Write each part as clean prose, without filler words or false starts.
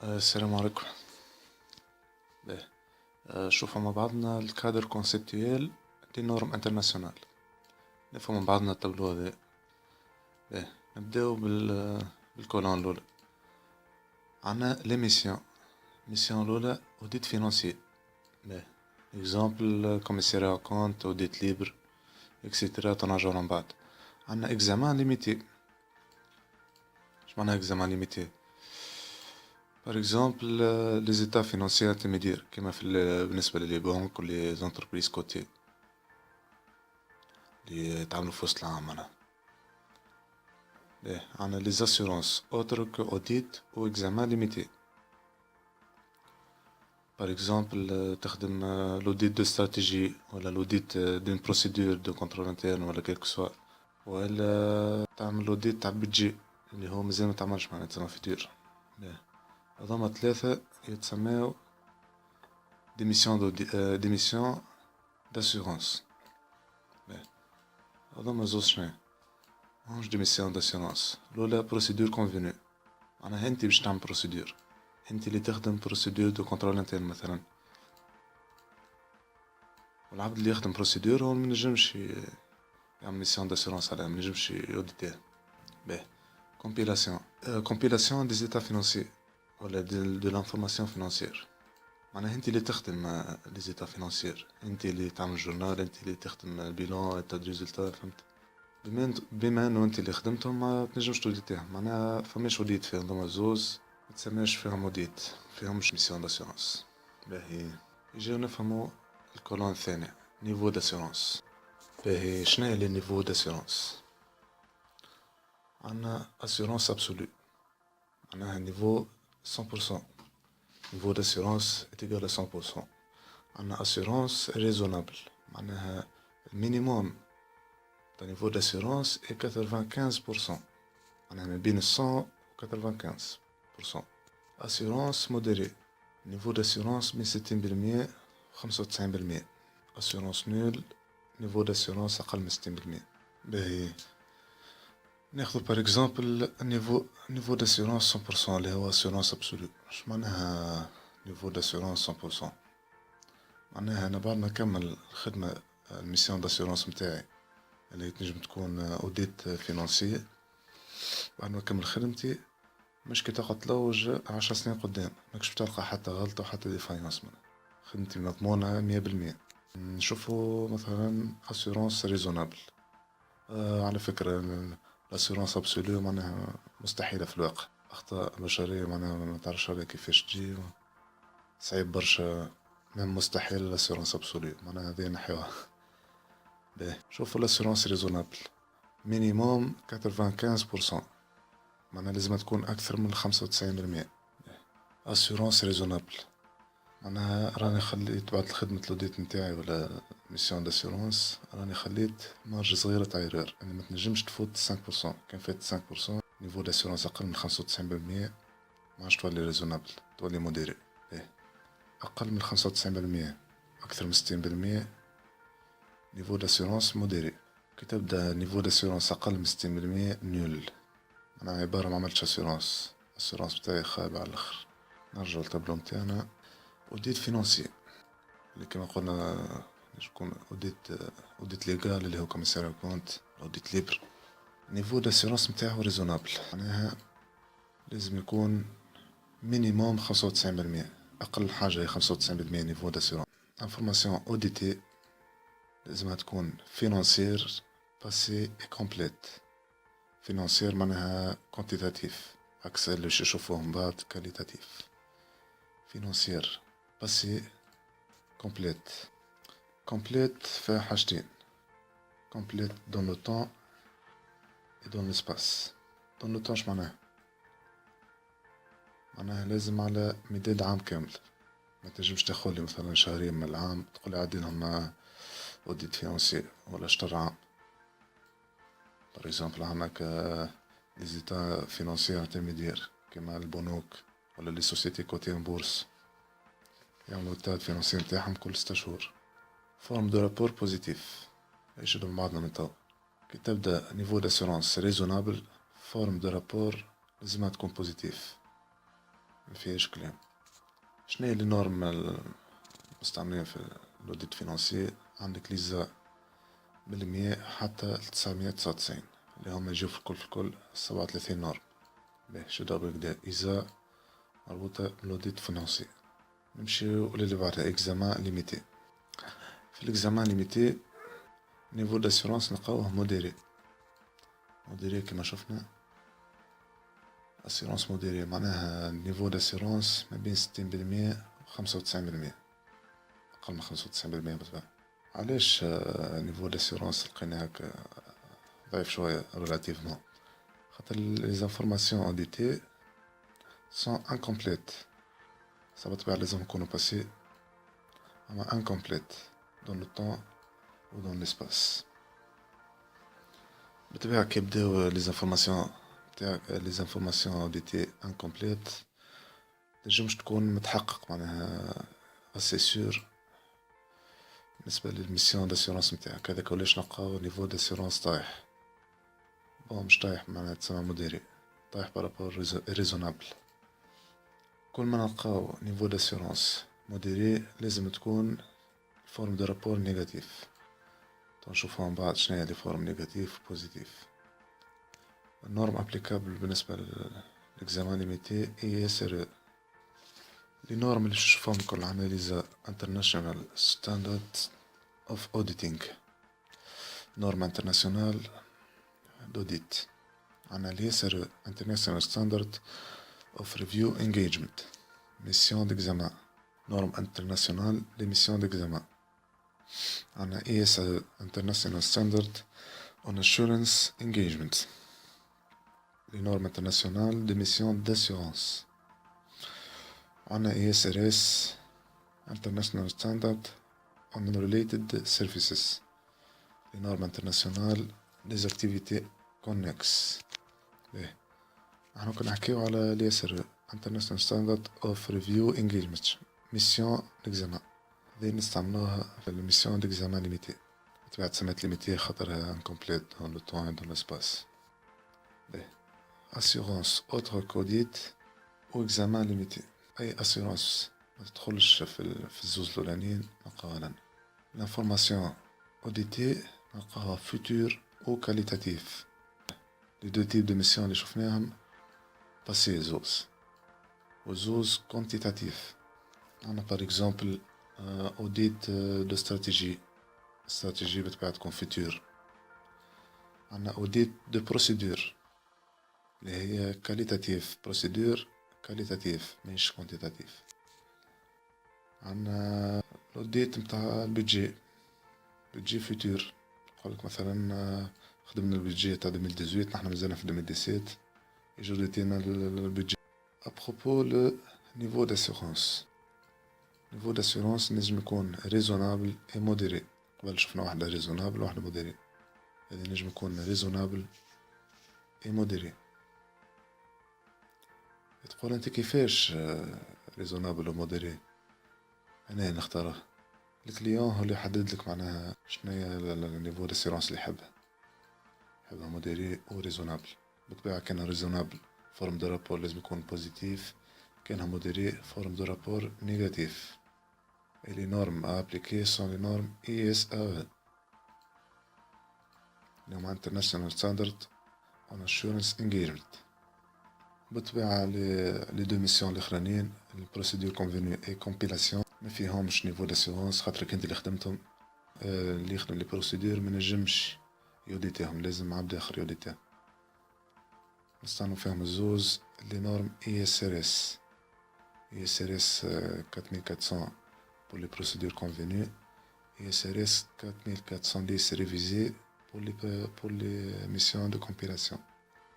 السلام عليكم. باهي. شوفوا مع بعضنا الكادر كونسيبتويال دي نورم انترناسيونال. نفهم من بعضنا التابلو هذا. باهي نبداو بالكولون الأولى. عنا لي ميسيون. الميسيون الأولى أوديت فينانسيي. باهي اكزامبل كوميساريا كونت أوديت ليبر اكسيتيرا تنرجعو من بعد. عنا اكزامان ليميتي. اش معناها اكزامان ليميتي؟ Par exemple, les états financiers intermédiaires, كما في بالنسبة للي بنك ولي زونتربريز كوتي اللي يتعاملوا في وسط العام معناها. باهي عنا لي زاسيورونس اوتر كو اوديت و اكزامان ليميتي. Par exemple تخدم لوديت دو استراتيجي ولا لوديت دون بروسيدور دو كونترول انترن ولا كيلكو سوا، ولا تعمل لوديت تاع بيدجي اللي هو مازال متعملش معناها تسمى فيتور. باهي هذوما ثلاثة يتسماو دي ميسيون داسيورونس. باهي هذوما زوز شناهي؟ ماهمش دي ميسيون داسيورونس. الأولى بروسيدور كونفينو، معناها انتي باش تعمل بروسيدور، انتي اللي تخدم بروسيدور دو كونترول انترن مثلا، والعبد اللي يخدم بروسيدور هو منجمش يعمل ميسيون داسيورونس عليها، منجمش يوديتيها. باهي كومبيلاسيون دي زيتا فينانسيي ولا دو لانفورماسيون فينانسيير، معناها انت اللي تخدم لي زيتا فينانسيير، انت اللي تعمل جورنال، انت اللي تخدم البيلون ايتا دو ريزولتا. فهمت؟ بما انه انت اللي خدمتهم ما تنجمش توديتيهم، معناها فماش اوديت فيهم هذوما زوز، متسماش فيهم اوديت، فيهمش ميسيون داسيورونس. باهي يجيو نفهمو الكولون الثاني نيفو داسيورونس. باهي شناهي لي نيفو داسيورونس؟ عندنا assurance absolue معناها نيفو 100%. نيفو d'assurance est égal à 100%. عندنا assurance raisonnable معناها المينيموم تاع نيفو d'assurance est 95%، معناها ما بين 100 و 95%. assurance modérée نيفو d'assurance من 60% و 95%. assurance nulle نيفو d'assurance أقل من 60%. باهي ناخذ بار اكزومبل نيفو داسيورونس 100% اللي هو اسيورونس ابسولو. اش معناها نيفو داسيورونس 100%؟ معناها انا بعد ما نكمل الخدمه الميسيون داسيورونس نتاعي اللي تنجم تكون اوديت فينانسي، بعد ما نكمل خدمتي مش كي تقعد تلوج 10 سنين قدام ماكش تلقى حتى غلطه وحتى ديفايونس. من خدمتي مضمونه 100%. نشوفوا مثلا اسيورونس ريزونابل. على فكره الاسيورونس ابسولو معناها مستحيلة في الواقع، اخطاء بشرية معناها ما تعرفش عليها كيفاش تجي، صعيب برشا، مهم مستحيل الاسيورونس ابسولو معناها هذه نحيوها. باهي شوفوا الاسيورونس ريزونابل مينيموم 95%، معناها لازم تكون اكثر من 95%. اسيورونس ريزونابل معناها راني خليت بعد الخدمة لوديت نتاعي ولا ميسيون داسيورونس، راني خليت مارج صغيرة تاع ايرور، يعني ما تنجمش تفوت 5%. كان فات 5% نيفو داسيورونس اقل من 95% ما عادش تولي ريزونابل، تولي موديري. باهي اقل من 95% اكثر من 60% نيفو داسيورونس موديري. كي تبدا نيفو داسيورونس اقل من 60% نول، معناها عبارة ما عملتش اسيورونس، الاسيورونس بتاعي خايب على الاخر. نرجع للتابلو نتاعنا. اوديت فينانسي اللي كما قلنا يكون اوديت ليغال اللي هو كوميساريا كونت، اوديت ليبر. نيفو داسيورونس نتاعو ريزونابل معناها لازم يكون مينيموم 95%، اقل حاجه هي 95% نيفو داسيورونس. انفورماسيون اوديتي لازمها تكون فينانسير باسي اي كومبليت. فينانسير معناها كونتيتاتيف عكس اللي باش نشوفوه من بعد كاليتاتيف. فينانسير باسي كومبليت. كومبليت فيها حاجتين، كومبليت دون لو طون اي دون لسباس. دون لو طون اش معناها؟ معناها لازم على مداد عام كامل، ما تنجمش تاخذلي مثلا شهرين من العام تقولي عادي لهم اوديت فينانسي ولا شطر عام. بار اكزومبل عندك لي زيتا فينانسيير انترميديير كيما البنوك ولا لي سوسيتي كوتي ان بورس، يعملوا التاد فينانسي نتاعهم كل 6 شهور. فورم دو رابور بوزيتيف يشدو من بعضنا من تو. كي تبدا نيفو داسيورونس ريزونابل، فورم دو رابور لازمها تكون بوزيتيف، مفيهاش كلام. شناهي لي نورم المستعملين في الاوديت فينانسي؟ عندك ليزا بالمية حتى 999 اللي هما يجيو في الكل 37 نورم. باهي شو دابا كدا إذا مربوطة بالاوديت فينانسي. نمشيو للي بعدها اكزامان ليميتي. في الاكزامان ليميتي نيفو داسيورونس نلقاوه موديري. موديري كيما شفنا اسيرونس موديري معناها نيفو داسيورونس ما بين 60% و 95%، أقل من 95% بالطبع. علاش نيفو داسيورونس لقينا هكا ضعيف شوية ريلاتيفمون؟ خاطر لي زانفورماسيون اوديتي سون انكومبليت، ça بالطبع لازم نكونو باسي اما incomplète dans le temps ou dans l'espace. بالطبيعة كي يبداو لي زانفورماسيون تاعك لي زانفورماسيون اوديتي incomplète تنجمش تكون متحقق معناها اسي سور بالنسبة للميسيون داسيورونس نتاعك. هذاك ولاش نلقاو نيفو داسيورونس طايح. بون مش طايح معناها تسمى موديري، طايح بارابور ريزونابل. كل ما نلقاو نيفو داسيورونس موديري لازم تكون فورم دو رابور نيجاتيف. تنشوفو من بعد شناهي لي فورم نيجاتيف و بوزيتيف. النورم ابليكابل بالنسبة للاكزامان ليميتي اي اس ار. لي نورم اللي نشوفهم كل اناليزا انترناشونال ستاندرد اوف اوديتينغ، نورم انترناسيونال d'audit. عنا ال ISRE International Standard of Review Engagement, mission d'examen, norme internationale des missions d'examen. عنا ISRE International Standard on Assurance Engagement, les normes internationales des missions d'assurance. عنا ISRS International Standard on Related Services, les normes internationales des activités كونكس. باهي احنا كنا نحكيو على اليسر International Standard of Review Engagement ميسيون ديكزامان. هذي نستعملوها في الميسيون ديكزامان ليميتي. بطبيعة تسميت ليميتي خاطرها انكومبليت دون لو طون و دون لاسباس. باهي اسيورونس اوتر كوديت و اكزامان ليميتي. اي اسيورونس ما تدخلش في الزوز الاولانيين نلقاوها لنا. لانفورماسيون اوديتي نلقاها فوتور و كاليتاتيف. لي دو تيب دو ميسيون اللي شفناهم باسي زوز و زوز كونتيتاتيف. عنا بار اكزومبل اوديت دو استراتيجي بتبع تكون فيتور. عنا اوديت دو بروسيدور اللي هي كاليتاتيف، بروسيدور كاليتاتيف ماهيش كونتيتاتيف. عنا الاوديت متاع البيدجي، بيدجي فيتور. نقولك مثلا خدمنا البيدجي تاع 2018 نحنا مازلنا في 2017 يجو ديتينا البيدجي. ابروبو لو نيفو داسيورونس. نيفو داسيورونس نجم يكون ريزونابل اي موديري. قبل شفنا واحدة ريزونابل وواحدة موديري، هذا نجم يكون ريزونابل اي موديري. تقول انت كيفاش ريزونابل و موديري؟ انا نختاره. الكليون هو اللي يحدد لك معناها شناهي النيفو داسيورونس اللي يحبها موديري و ريزونابل. بالطبيعة كان ريزونابل فورم دو رابور لازم يكون بوزيتيف، كان موديري فورم دو رابور نيجاتيف. et les normes à appliquer sont les normes ISAE, normes International Standard on Assurance Engagement. بالطبيعة لي دو ميسيون الاخرانيين البروسيدور كونفينيو اي كومبيلاسيون ما فيهمش نيفو داسيورونس، خاطرك انت اللي خدمتهم. اللي يخدم لي بروسيدور ما نجمش يوديتيهم، لازم عبد اخر يوديتيهم. نستعملو فيهم الزوز لي نورم ISRS 4400 pour les procédures convenues et SRS 4410 révisé pour les missions de compilation.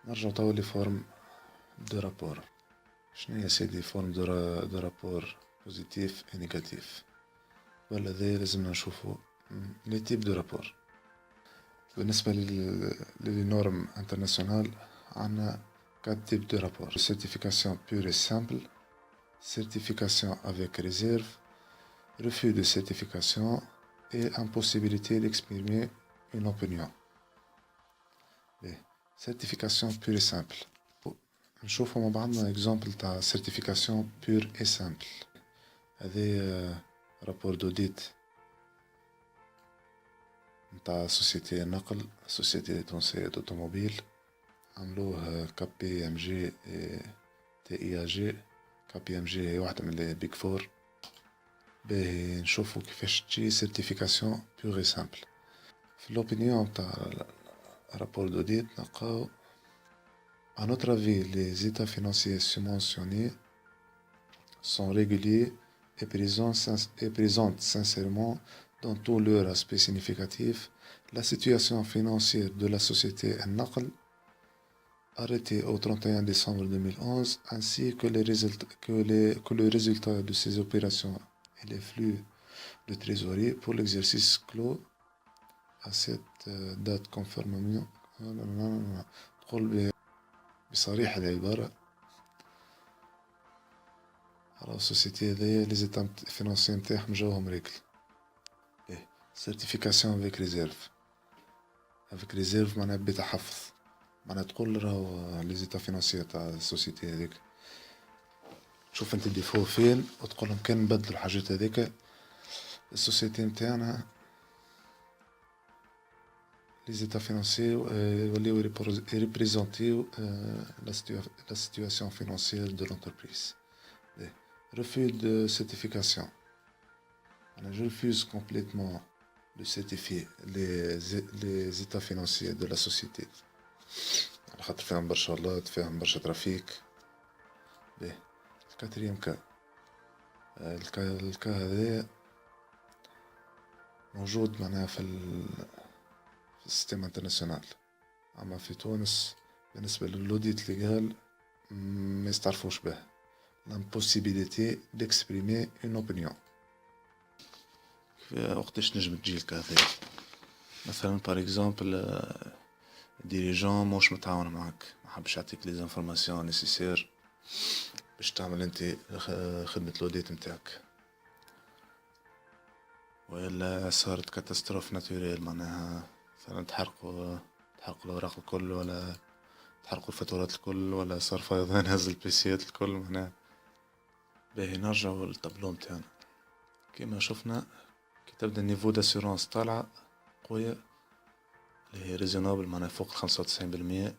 نرجعو توا لي فورم دو رابور. شنو هي سيدي فورم دو رابور بوزيتيف و نيجاتيف؟ ولا ذي لازمنا نشوفو لي تيب دو رابور. بالنسبة لي نورم انترناسيونال عنا 4 تيب دو رابور: certification pure et simple, certification avec réserve, refus de certification et impossibilité d'exprimer une opinion. Et certification pure et simple. نشوفوا مع بعضنا اكزامبل تاع سيرتيفيكاسيون بور اي سامبل. هذه رابور دوديت نتاع سوسيتي نقل، سوسيتي تونسية دوتوموبيل، عملوه كابي ام جي تي اي جي. كابي ام جي هي واحدة من لي بيك فور، باهي نشوفو كيفاش تجي سيرتيفيكاسيون بور اي سامبل. في لوبينيون تاع رابور دوديت نلقاو à notre avis les états financiers subventionnés sont réguliers et présentent sincèrement dans tout leur aspect significatif la situation financière de la société Al-Naql arrêtée au 31 décembre 2011 ainsi que le résultat de ces opérations et les flux de trésorerie pour l'exercice clos à cette date conformément بصريح العبارة على السوسيتي هذيا لي زيتا فينانسيي نتاعهم جاوهم ريكل. سيرتيفيكاسيون افيك ريزيرف. افيك ريزيرف معناها بتحفظ، معناها تقول راهو لي زيتا فينانسيي تاع السوسيتي هذيك تشوف انت ديفو فين وتقولهم كان نبدلو الحاجات هذيك السوسيتي نتاعنا les états financiers représenter la situation financière de l'entreprise. Refus de certification. Je refuse complètement de certifier les états financiers de la société. خاطر فيهم برشا غلط، فيهم برشا ترافيك. الكاتريام كا الكا هذا موجود معناها في السيستم انترناسيونال، اما في تونس بالنسبه للوديت ليغال ما يستعرفوش به l'impossibilité d'exprimer une opinion. وقتاش نجم تجي الكاثير مثلا بار اكزومبل ديريجون موش متعاون معاك، ما حبش يعطيك لي زانفورماسيون نيسيسير باش تعمل انت خدمه الوديت نتاعك، ولا صارت كاتاستروف ناتوريل معناها مثلا تحرقوا الأوراق الكل، ولا تحرقوا الفاتورات الكل، ولا صار فيضان هز البيسيات الكل معناها. باهي نرجعوا للطابلو متاعنا كيما شفنا كي تبدا النيفو داسيورونس طالعة قوية اللي هي ريزونابل معناها فوق 95%،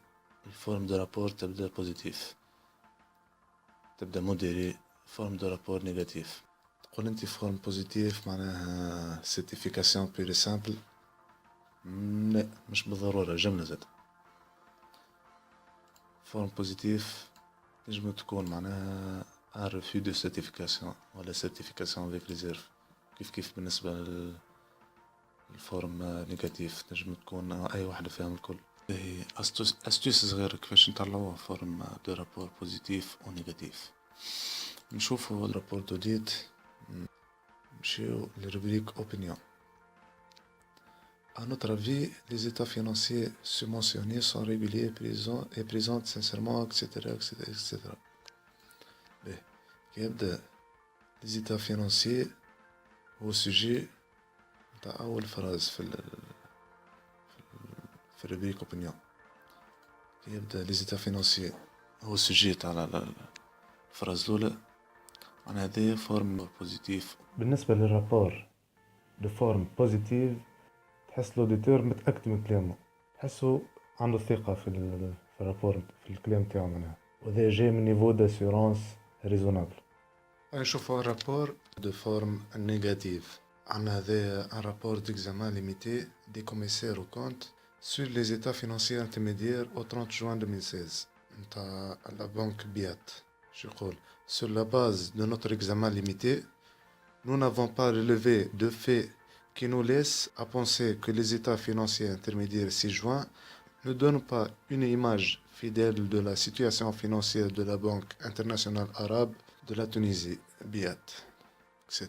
الفورم دو رابور تبدا بوزيتيف، تبدا موديري. فورم دو رابور نيجاتيف تقول انت فورم بوزيتيف معناها سيرتيفيكاسيون بير سامبل، لا مش بالضرورة جملة زاد. فورم بوزيتيف نجم تكون معناها ان ريفو دو سيرتيفيكاسيون ولا سيرتيفيكاسيون افيك ريزيرف، كيف بالنسبة للفورم نيجاتيف نجم تكون اي واحدة فيهم الكل. هي استوس صغيرة كيفاش نطلعوه فورم دو رابور بوزيتيف و نيجاتيف. نشوفوا الرابور دوديت، نمشيو للروبريك اوبينيون. À notre avis, les états financiers subventionnés sont réguliers et présentent sincèrement, etc. etc. يبدأ les états financiers au sujet تاع أول فراز في الروبريك opinion. يبدأ les états financiers au sujet تاع الفراز الأولى، معناها هذه فورم بوزيتيف. بالنسبة للرابور دو فورم بوزيتيف تحس لوديتور متأكد من كلامه، تحسه عنده ثقة في الرابور في الكلام تاعو معناها، وهذا جاي من نيفو داسيورونس ريزونابل. نشوفوا رابور دو فورم نيجاتيف، عندنا هذا ان رابور ديكزامان ليميتي دي كوميسير او كونت sur les états financiers intermédiaires au 30 juin 2016 نتاع لا بنك بيات. شو يقول؟ sur la base de notre examen limité nous n'avons pas relevé de faits qui nous laisse à penser que les états financiers intermédiaires ci-joints ne donnent pas une image fidèle de la situation financière de la Banque internationale arabe de la Tunisie, BIAT, etc.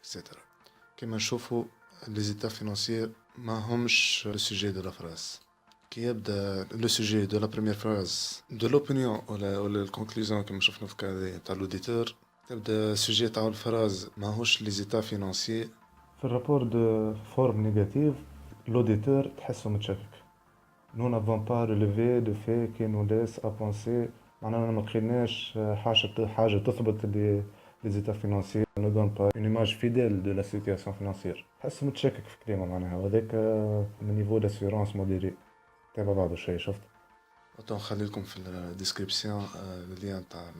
etc. كما نشوفوا les états financiers ما همش le sujet de la phrase. كي يبدا le sujet de la première phrase de l'opinion ولا الكونكلوزيون كما شفنا في كذا تاع l'auditeur، تبدا السوجي تاع الفراز ماهوش les états financiers. في الرابور دو فورم نيجاتيف لوديتور تحسه متشكك. Nous n'avons pas relevé de faits qui nous laissent à penser معناها ما كريناش حاجة تثبت اللي les états financiers ne donnent pas une image fidèle de la situation financière. تحس متشكك في كلامه معناها، وهذاك من نيفو داسيورونس موديري تابع بعض شوية. شفت اوتو نخلي لكم في الديسكريبسيون اللين تاع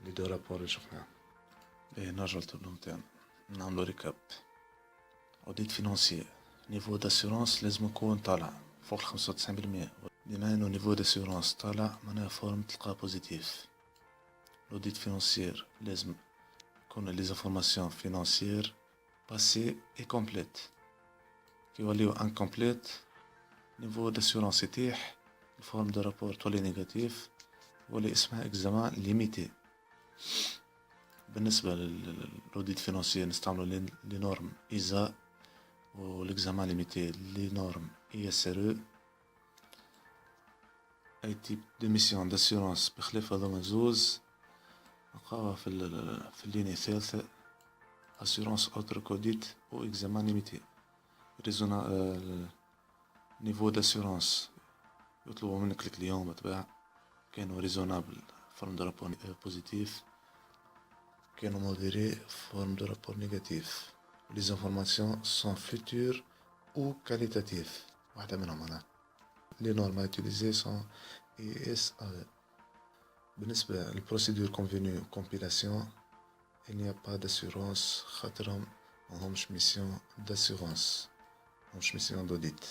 لي دو رابور اللي شفناهم. باهي نرجعو للتبلو نتاعنا نعملو ريكاب. اوديت فينانسيي نيفو داسيورونس لازم يكون طالع فوق 95%. بما انو نيفو داسيورونس طالع معناها فورم تلقاه بوزيتيف. l'audit financier لازم يكون les informations financières passées et complètes. كي يوليو incomplete niveau d'assurance يتيح الفورم دو رابور تولي نيجاتيف، يولي اسمها examen limité. بالنسبة للأوديت فينانسيير نستعملو لي نورم إيزا و l'examen limité لي نورم ISRE. أي تيب دو ميسيون داسيورونس بخلاف هذوما زوز نلقاوها في اللينيا الثالثة assurance autre qu'audit ou examen limité. niveau d'assurance يطلبوا منك الكليون بالطبيعة كانوا raisonnable forme de rapport positif، كانوا modéré forme de rapport négatif. les informations sont futures ou qualitatives، واحدة منهم أنا. les normes à utiliser sont ISAE. بالنسبة للبروسيدور convenue compilation il n'y a pas d'assurance خاطرهم ماهمش ميسيون d'assurance، ماهمش ميسيون d'audit.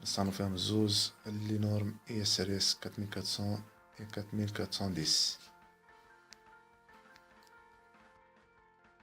نستعملو فيهم الزوز لي نورم ISRS 4400 و 4410.